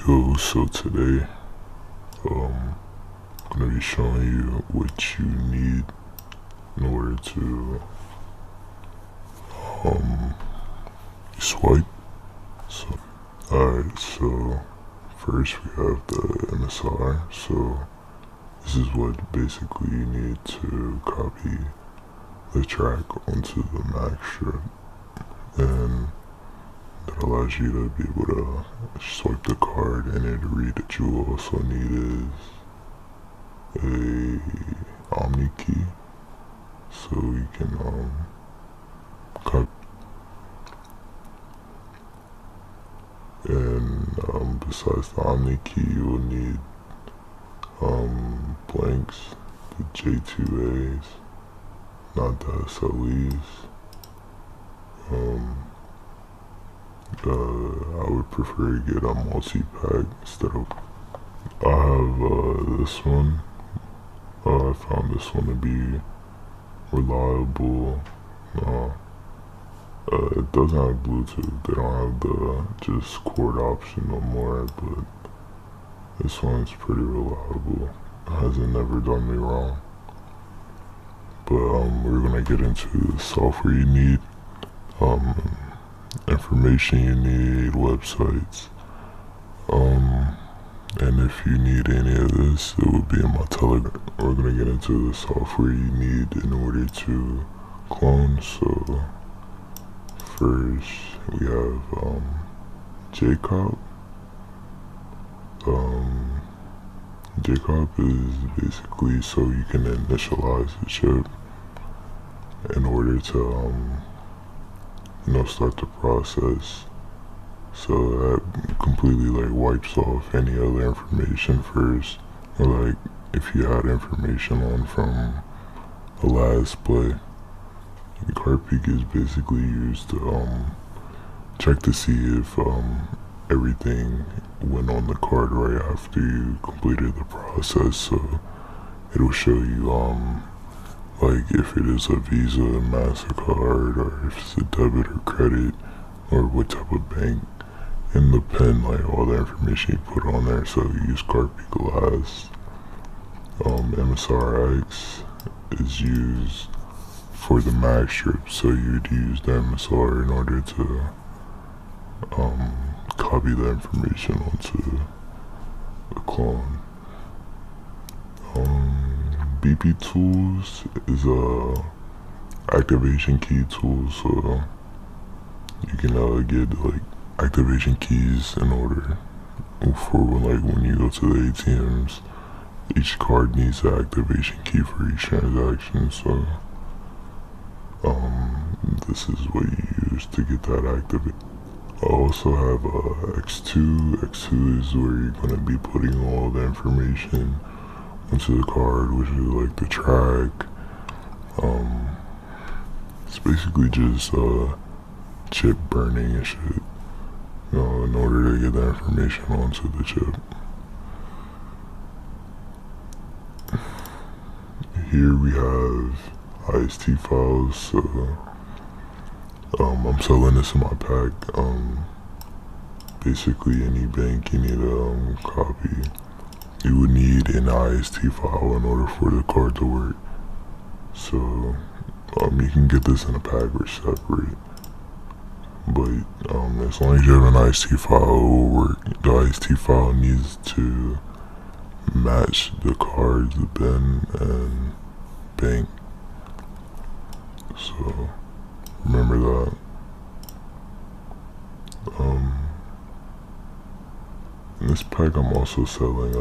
Yo, so today I'm gonna be showing you what you need in order to swipe. So alright, so first we have the MSR. So this is what basically you need to copy the track onto the Mac strip, and that allows you to be able to swipe the card and it read. That you also need is a Omni key, so you can copy. And besides the Omni key, you will need blanks, the J2As, not the SLEs. I would prefer to get a multi-pack instead of. I have this one. I found this one to be reliable. It doesn't have Bluetooth. They don't have the just cord option no more, but this one's pretty reliable. It hasn't never done me wrong. But we're gonna get into the software you need, information you need, websites, and if you need any of this, it will be in my Telegram. We're gonna get into the software you need in order to clone. So first we have JCOP. JCOP is basically so you can initialize the chip in order to start the process. So that completely wipes off any other information first, or if you had information on from the last play. The cardpeek is basically used to check to see if everything went on the card right after you completed the process. So it'll show you if it is a Visa, MasterCard, or if it's a debit or credit, or what type of bank, and the PIN, all the information you put on there. So you use cardpeek last. MSRX is used for the Mac strip, so you'd use the MSR in order to copy the information onto the clone. BP tools is a activation key tool, so you can get activation keys in order for when you go to the ATMs. Each card needs an activation key for each transaction, so this is what you use to get that activated. I also have X2. X2 is where you're going to be putting all the information onto the card, which is the track. It's basically just chip burning and shit, in order to get that information onto the chip. Here we have IST files. So I'm selling this in my pack. Basically any bank you need a copy, you would need an IST file in order for the card to work. So you can get this in a pack or separate, but as long as you have an IST file, it will work. The IST file needs to match the cards, the bin and bank. So remember that. In this pack I'm also selling